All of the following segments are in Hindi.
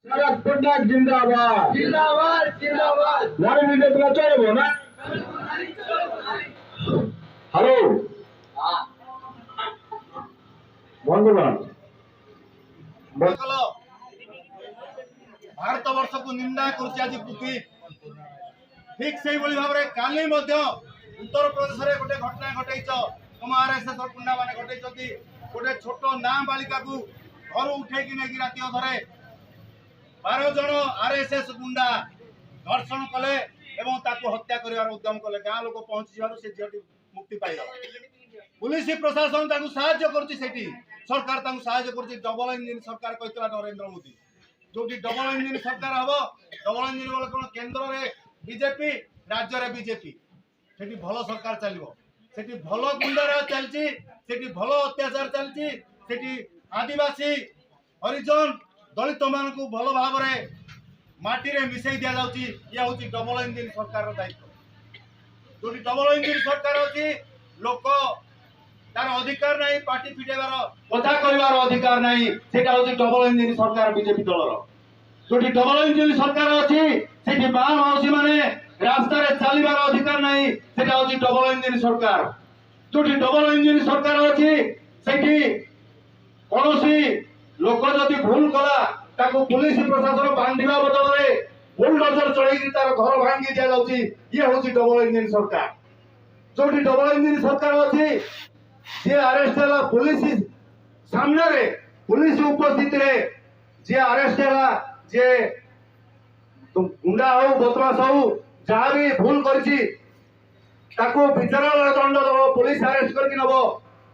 शरद पटनायक जिंदाबाद जिंदाबाद जिंदाबाद। नारी निर्देशना चलो ना। हेलो बंधुगण, भारत वर्ष को निंदा कर ठीक से भाव में काली उत्तर प्रदेश में गोटे घटना घटे तुम आरएसएस गुंडा मान घटे गोटे छोट नाबालिका को घर उठे नहीं राति अधरे 12 जन आरएसएस गुंडा धर्षण कले हत्या कर उद्यम कले गाँ लोक पहुंची से झीटी मुक्ति पाइल पुलिस प्रशासन साहय सरकार साहय डबल इंजिन सरकार कहता नरेंद्र मोदी जो डबल इंजिन सरकार हम डबल इंजिन बोले कौन केन्द्र में बीजेपी राज्य में बीजेपी से भल सरकार चलो से भल गुंडाराज चलती भल अत्याचार चलती आदिवासी हरिजन दलित मान को भल भाव में माटी रे मिसई दि जाऊँगी ये हूँ डबल इंजिन सरकार दायित्व जो डबल इंजिन सरकार अच्छी लोक तार अधिकार नहीं पार्टी फिटेबार कथा कहबार अधिकार नहीं सेटा हूँ डबल इंजिन सरकार बीजेपी दलर जो डबल इंजिन सरकार अच्छी से माँ मौसी मैंने रास्तार चलबार अधिकार नहीं सेटा हूँ डबल इंजिन सरकार जो डबल इंजिन सरकार अच्छी से कौन लोक जदि भूल कला पुलिस प्रशासन बांधा बदल में बुलडोजर चढ़ी तार घर भांगी दि जाऊँगी ये हूँ डबल इंजिन सरकार जो डबल इंजिन सरकार अच्छी जी अरेस्ट है पुलिस सामने रे पुलिस उपस्थित रे जी अरेस्ट है जे गुंडा हो बदमाश हो जहाँ भी भूल करी विचार दंड दब पुलिस अरेस्ट करके नब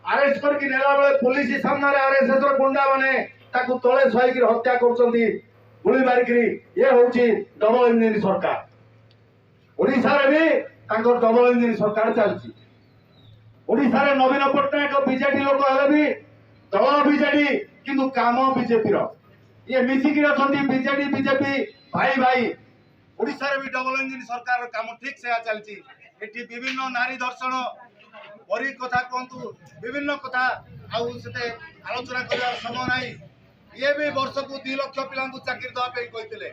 अरेस्ट करके नेला बेले पुलिस सामने आरएसएस गुंडा माने ताकू तले शहीक हत्या कर गुली मारिक ये हूँ डबल इंजिन सरकार ओडिशा रे भी डबल इंजिन सरकार चलती ओडिशा रे नवीन पट्टनायक बीजेडी लोक हेले भी दल बीजेडी किंतु काम बीजेपी ये मिसिकी बीजेडी बीजेपी भाई भाई ओडिशा रे भी डबल इंजिन सरकार काम ठीक से चलती विभिन्न नारी दर्शन परी कथा कहतु विभिन्न कथा आलोचना कर समय ना ये भी वर्ष को 2 लाख पिला चाकरी दवाई कहते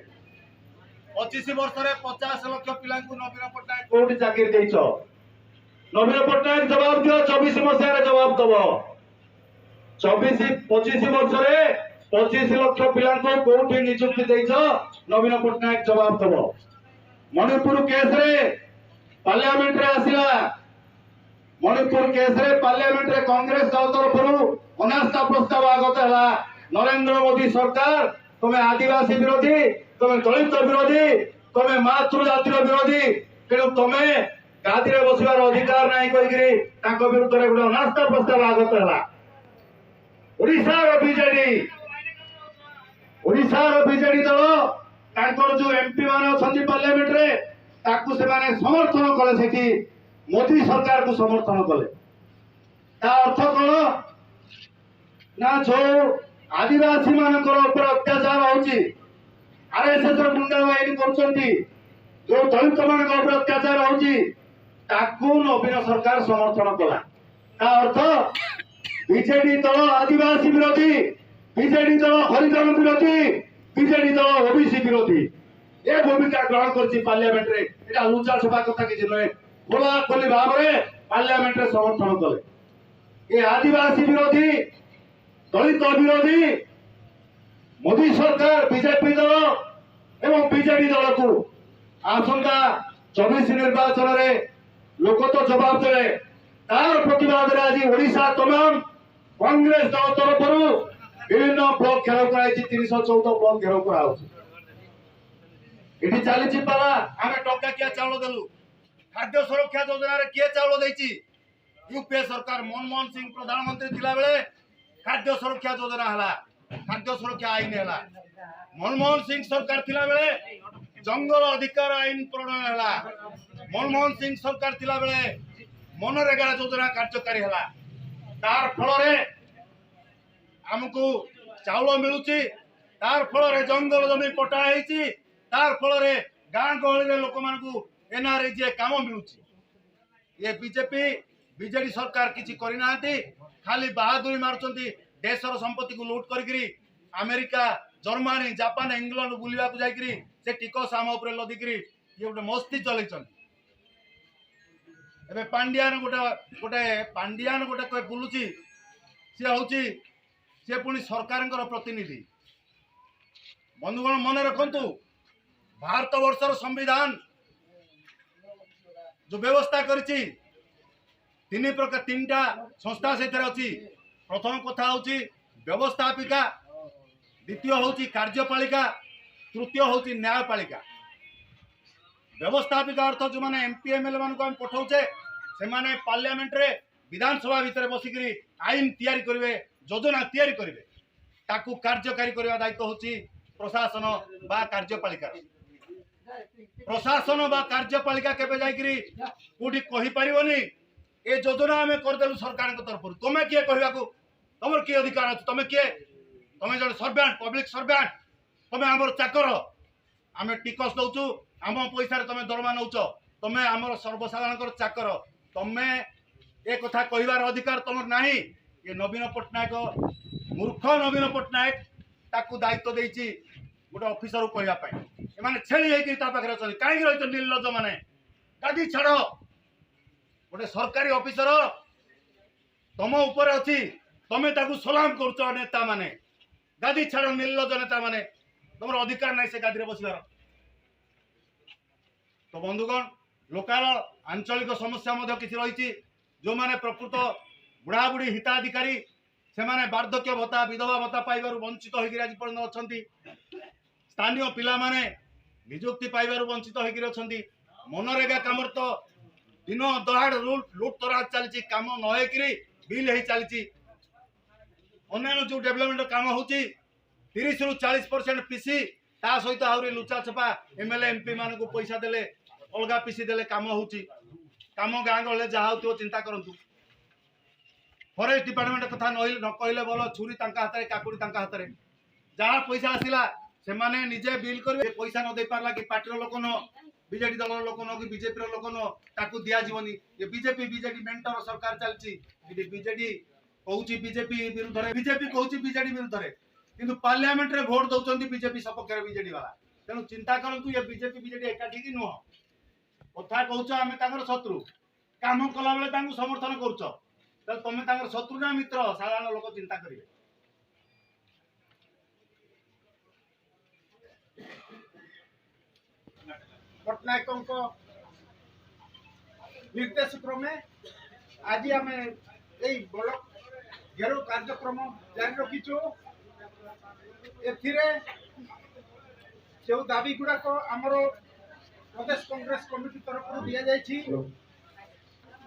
25 वर्ष 50 लाख पिला नवीन पट्टनायक कोटी चाकरी देच नवीन पट्टनायक जवाब दियो 24 मसीह जवाब दब 25 वर्ष 25 लाख पिला कोटी नियुक्ति देच नवीन पट्टनायक जवाब दब मणिपुर केस रे पार्लियामेंट रे आसिला मणिपुर केस रे पार्लियामेंट रे कांग्रेस दल तरफ अनास्था प्रस्ताव आगत है नरेंद्र मोदी सरकार तुम्हें आदिवासी विरोधी तुम्हें दलित विरोधी तुम्हें मातृ जातिर विरोधी तेणु तुम्हें गादी में बसवार अधिकार नहीं कह विरुद्ध में गोटे अनास्था प्रस्ताव आगत है बीजेडी दल जो एमपी मान अच्छा पार्लियामेंट रे ताकू से माने समर्थन कले से मोदी सरकार को समर्थन कले अर्थ कौन ना जो आदिवासी मानक अत्याचार होची आरएसएस गुंडा बाहिनी कर जो दलित मान अत्याचार होची ताकू नवीन सरकार समर्थन कला अर्थ बीजेडी दल आदिवासी विरोधी बीजेडी दल हरिजन विरोधी बीजेडी दल ओबीसी विरोधी ये भूमिका ग्रहण कर पार्लियामेंट रे एटा लुचा सभा कथा कि नुहे खोला खोली भाव में पार्लियामेंट रे समर्थन कले ये आदिवासी विरोधी दलित विरोधी मोदी सरकार बीजेपी दल एवं बीजेडी दल को आसंता 24 निर्वाचन रे लोक तो जवाब देवे तार प्रतिवाद आज ओडिशा तमाम कांग्रेस दल तरफ विभिन्न ब्लॉक घेराव कराई 314 ब्लॉक घेराव करा चली पाला आम टंका किया चाउल देलु खाद्य सुरक्षा योजना रे किए चाउल देछि यूपीए सरकार मनमोहन सिंह प्रधानमंत्री थिला बेले खाद्य सुरक्षा योजना हला खाद्य सुरक्षा आईन हला मनमोहन सिंह सरकार थिला बेले जंगल अधिकार आईन प्रणयन हला मनमोहन सिंह सरकार थिला बेले मनरेगा योजना कार्यकारी है तार फल आमको चाउल मिलूची तार फल जंगल जमी पटा है तार फल गाँ गहली लोक मानू एनआरआई काम मिलूची ये बीजेपी बीजेडी सरकार किसी करना खाली बहादुरी मारुंट देशर संपत्ति को लुट करी अमेरिका जर्मनी जापान इंग्लैंड बुलवा जाकरी से टिकस आम उपर लदिकी ये गोटे मस्ती चल पांडियान गोटे गोटे पांडियान गोटे कोई बुलूची सी हूँ सी पुणी सरकार प्रतिनिधि बंधुगण मन रखु भारत वर्षर संविधान जो व्यवस्था करी तीन प्रकार तीन टा संस्था से अच्छी प्रथम कथा हूँ व्यवस्थापिका द्वितीय हूँ कार्यपालिका तृतीय हूँ न्यायपालिका व्यवस्थापिका अर्थ जो मैंने एमपी एमएलए मान को पठाऊे से माने पार्लियामेंट रे विधानसभा भितर बसिक आईन तैयारी करेंगे योजना तैयारी करेंगे ताकू कार्यकारी करने दायित्व हूँ प्रशासन बा कार्यपालिका प्रशासन बा कार्यपालिका केबे जाइकरी कोठी कहि परिबोनी ए योजना आमे करदेलु सरकार के तरफ तुमे किए कहबा को तमर की अधिकार अछि तुमे किए तुमे जण सर्वेंट पब्लिक सर्वेंट तुमे हमर चाकर आमे टिकस दउचु आम पैसा रे तुमे दरमा नउच तुमे हमर सर्वसाधारण कर चाकर तुमे ए कथा कहिबार अधिकार तमर नाही ये नवीन पटनायक मूर्ख नवीन पटनायक ताकू दायित्व देइची गोटे ऑफिसर को कहवाई एम छेली होकर कहीं रही निर्लज मैंने गादी छाड़ गोटे सरकारी ऑफिसर तुम उपर अच्छी तुम्हें ताकू सलाम कर नेता माने गादी छाड़ निर्लज नेता माने तुम अधिकार ना से गादी बसबार तो बंधुगण लोकाल आंचलिक समस्या किसी रही जो मैंने प्रकृत बुढ़ा बुढ़ी हिताधिकारी से माने वार्धक्य भत्ता विधवा भत्ता पाइबार वंचित होकर आज पर्यटन अच्छा स्थानीय पिला माने निजुक्ति पाइबार वंचित होकर अच्छा मनरेगा कम तो दिन दहाड़ लुट तराज चलती कम नई बिल हो चलती अन्य जो डेभलपमेंट कम हो 30 ରୁ 40% पीसी ता सहित आहरी लुचा छपा एमएलए एमपी मान को पैसा देले अलगा पीसी देले काम होची काम गाँ गहले जहाँ हो चिंता करूँ फॉरेस्ट डिपार्टमेंट कथा न कहले बोल छुरी हाथ में काकुड़ी हाथ में जहाँ पैसा आसला से माने निजे बिल करेंगे पैसा न दे पारला कि पार्टी लोक न बीजेडी दल लोक न कि बीजेपी लोक न ताकू दिया जीवनी ये बीजेपी बीजेडी मेंटर सरकार चलती बीजेडी कहूँ बीजेपी विरुद्ध बीजेपी कहूँ बीजेडी विरुद्ध किंतु पार्लियामेंट रे भोट दौरान बीजेपी सपक्ष बीजेडी वाला तेणु चिंता करूँ ये बीजेपी बीजेडी एकाठी कि नुह कथा कहूँ आम शत्रु काम कला बेले समर्थन कर तुम शत्रु ना मित्र साधारण लोक चिंता करेंगे पटनायक निर्देश क्रमे आज आम ब्लॉक घेराव कार्यक्रम जारी रखीचु जो दाबी गुड़ाक आमर प्रदेश कांग्रेस कमिटी तरफ दि जाइए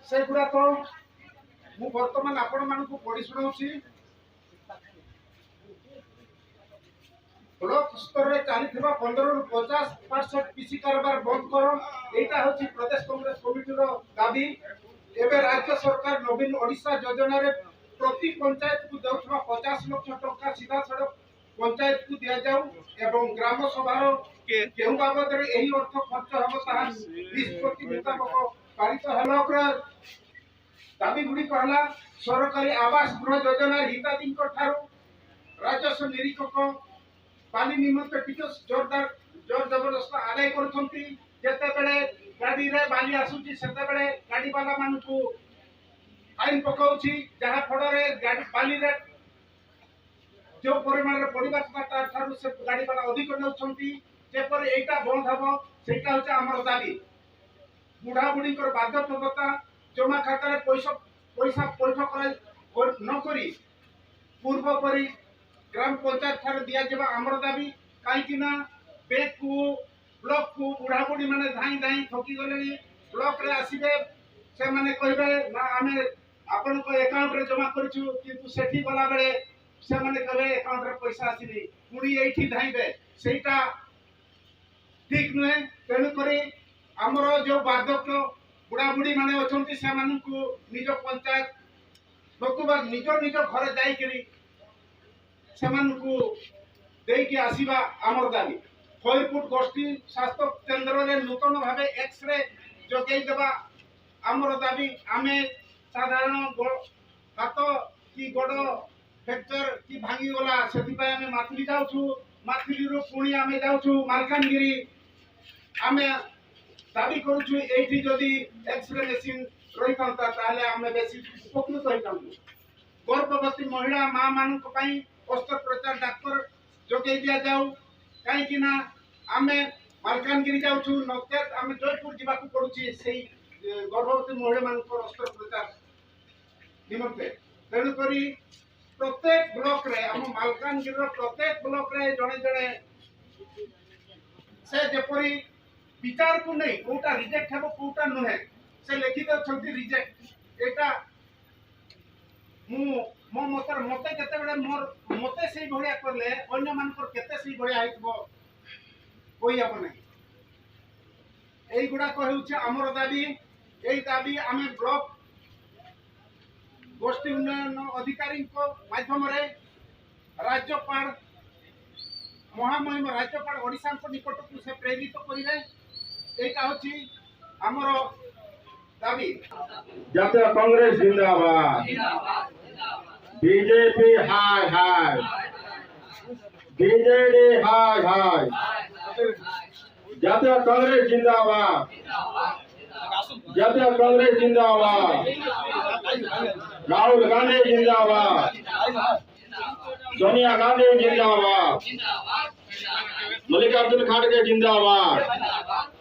से गुड़ाक मु बर्तमान आपण मानू पढ़ी शुणाऊँगी ब्लॉक स्तर में चली 15 ରୁ 50% पीसी कारबार बंद कर यहाँ हूँ प्रदेश कांग्रेस कमिटी दाबी एवं राज्य सरकार नवीन ओडिशा योजना रे प्रति पंचायत को देउथबा 50 लाख टका सीधा सड़क पंचायत को दिया जाऊ एवं ग्राम सभा केहू बाबद यही अर्थ खर्च हम ताहा निष्पत्ति मुताबक पारित ब्लॉक दाबी गुड़ी कहला सरकारी आवास गृह योजना हिताधी राजस्व निरीक्षक पानी निमंत्रण टिकस जोरदार जोर जबरदस्त आदाय करते गाड़ी रे बाली आसुची सेतेबेले गाड़ी वाला मान को आईन पकाउची जहाँ फल बाली रे जो परिमाण रे पड़िबा तार से गाड़ी वाला अधिक नउछंती जेपर एटा बंद हबो सेटा होचे हमर दाबी बुढ़ा बुढ़ी बाध्यता भत्ता जमा खाता रे पैसा पैठ कर न करी पूर्व परी ग्राम पंचायत ठार दिया जावा आमर दाबी कहीं बैंक को ब्लॉक को बुढ़ा बुढ़ी मैंने धाई धाई थकी गले ब्लॉक रे आसबे से माने कहबे ना आमे आपन को अकाउंट रे जमा करछु किंतु सेठी गला बेले से माने कहबे अकाउंट रे पैसा आसीनी पुणी एठी धाइबे सेटा ठीक नुहे तेणु करी आमर जो बाध्यक बुढ़ा बुढ़ी माने अछंती से मानकु निज पंचायत नतुबा निज निज घर जाइकरी से मानकु देई के आसीबा हमर दाबी खैरपुट गोष्ठी स्वास्थ्य केंद्र रे नूतन भावे एक्सरे जोगेई देबा हमर दाबी आमे साधारण हाथ कि गोड़ फ्रैक्चर कि भांगी गला सेति पय आमे माथली जाउछु माथली रो पुणी आमे जाउछु मालकानगिरी आमे दाबी करूछु एठी जदी एक्सरे मशीन रही थांता ताले आमे बेसी उपकृत होई थांतु गर्भवती महिला मां मानक पई अस्त्रोपचार डॉक्टर जोगेई दिया जाऊ काई कि ना आमे मालकानगिरी जाउछु नकेत आमे जयपुर जिबाकू पडुछि सेही गर्भवती महिला मानक अस्त्रोपचार निमंते तेणु करी प्रत्येक ब्लॉक रे हम मालकानगिरी प्रत्येक ब्लॉक रे जणे जणे से जेपरी विचार को नहीं कोटा रिजेक्ट हेबो कोटा नुहे से लिखित छंती रिजेक्ट एटा मो मतर मते केते बेले मोर मते सेही भलिया करले अन्य मानकर केते सेही भलिया आइतबो कोई अब नहीं एई गुडा को हेउछ हमर दाबी एई दाबी आमे ब्लॉक गोष्ठी उन्नयन अधिकारी को माध्यम रे राज्यपाल महामहिम राज्यपाल ओडिशा को निकट को से प्रेरित करिवे एटा होची हमर दाबी जातीय कांग्रेस जिंदाबाद बीजेपी हाय हाय बीजेडी हाय हाय जातीय कांग्रेस जिंदाबाद जातीय कांग्रेस जिंदाबाद राहुल गांधी जिंदाबाद सोनिया गांधी जिंदाबाद मल्लिकार्जुन खड़गे जिंदाबाद